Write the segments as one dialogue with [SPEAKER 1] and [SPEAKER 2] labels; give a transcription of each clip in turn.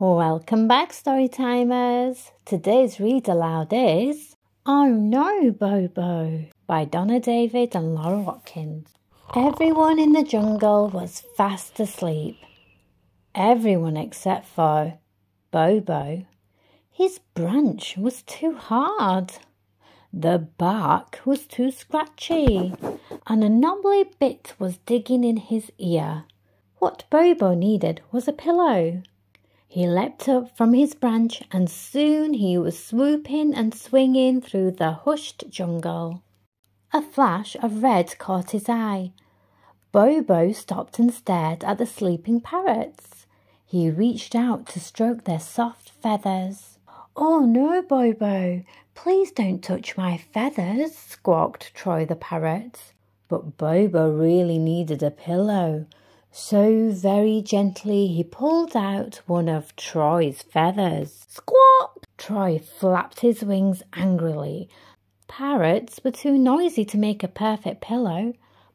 [SPEAKER 1] Welcome back, Storytimers. Today's read aloud is Oh No, Bobo by Donna David and Laura Watkins. Everyone in the jungle was fast asleep. Everyone except for Bobo. His branch was too hard. The bark was too scratchy, and a knobbly bit was digging in his ear. What Bobo needed was a pillow. He leapt up from his branch, and soon he was swooping and swinging through the hushed jungle. A flash of red caught his eye. Bobo stopped and stared at the sleeping parrots. He reached out to stroke their soft feathers. "Oh no, Bobo, please don't touch my feathers," squawked Troy the parrot. But Bobo really needed a pillow. So very gently he pulled out one of Troy's feathers. Squawk! Troy flapped his wings angrily. Parrots were too noisy to make a perfect pillow.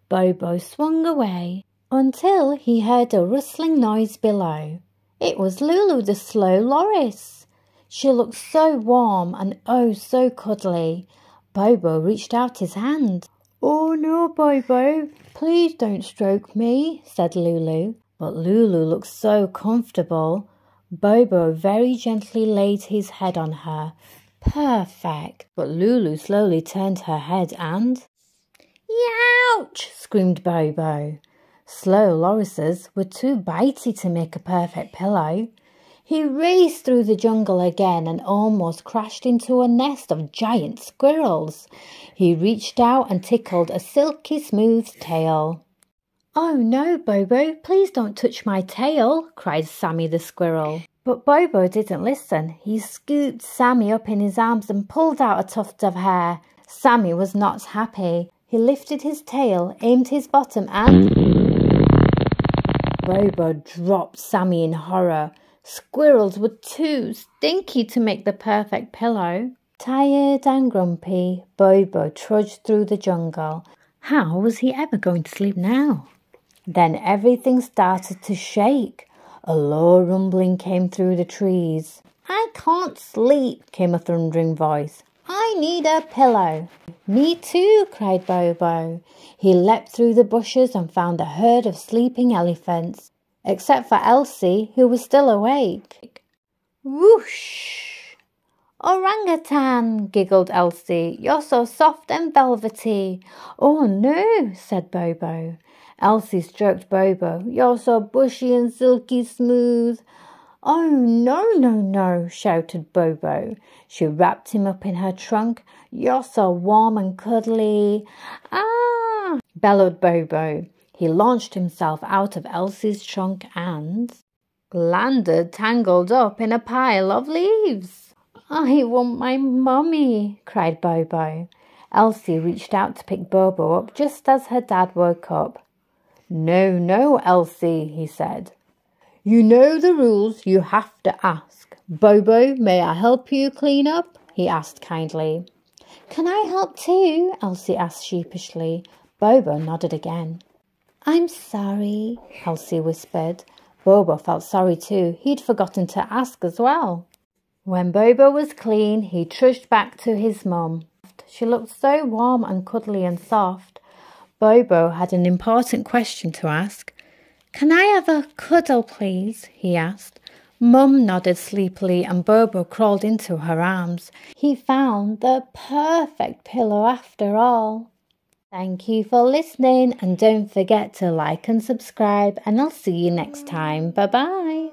[SPEAKER 1] Bobo swung away until he heard a rustling noise below. It was Lulu the slow loris. She looked so warm and oh so cuddly. Bobo reached out his hand. "Oh no, Bobo, please don't stroke me," said Lulu. But Lulu looked so comfortable. Bobo very gently laid his head on her. Perfect. But Lulu slowly turned her head and... "Youch!" screamed Bobo. Slow lorises were too bitey to make a perfect pillow. He raced through the jungle again and almost crashed into a nest of giant squirrels. He reached out and tickled a silky smooth tail. "Oh no, Bobo, please don't touch my tail," cried Sammy the Squirrel. But Bobo didn't listen. He scooped Sammy up in his arms and pulled out a tuft of hair. Sammy was not happy. He lifted his tail, aimed his bottom and... Bobo dropped Sammy in horror. Squirrels were too stinky to make the perfect pillow. Tired and grumpy, Bobo trudged through the jungle. How was he ever going to sleep now? Then everything started to shake. A low rumbling came through the trees. "I can't sleep," came a thundering voice. "I need a pillow." "Me too," cried Bobo. He leapt through the bushes and found a herd of sleeping elephants. Except for Elsie, who was still awake. "Whoosh! Orangutan," giggled Elsie. "You're so soft and velvety." "Oh no," said Bobo. Elsie stroked Bobo. "You're so bushy and silky smooth." "Oh no, no, no," shouted Bobo. She wrapped him up in her trunk. "You're so warm and cuddly." "Ah!" bellowed Bobo. He launched himself out of Elsie's trunk and landed tangled up in a pile of leaves. "I want my mummy," cried Bobo. Elsie reached out to pick Bobo up just as her dad woke up. "No, no, Elsie," he said. "You know the rules, you have to ask. Bobo, may I help you clean up?" he asked kindly. "Can I help too?" Elsie asked sheepishly. Bobo nodded again. "I'm sorry," Elsie whispered. Bobo felt sorry too. He'd forgotten to ask as well. When Bobo was clean, he trudged back to his mum. She looked so warm and cuddly and soft. Bobo had an important question to ask. "Can I have a cuddle, please?" he asked. Mum nodded sleepily and Bobo crawled into her arms. He found the perfect pillow after all. Thank you for listening and don't forget to like and subscribe and I'll see you next time. Bye-bye.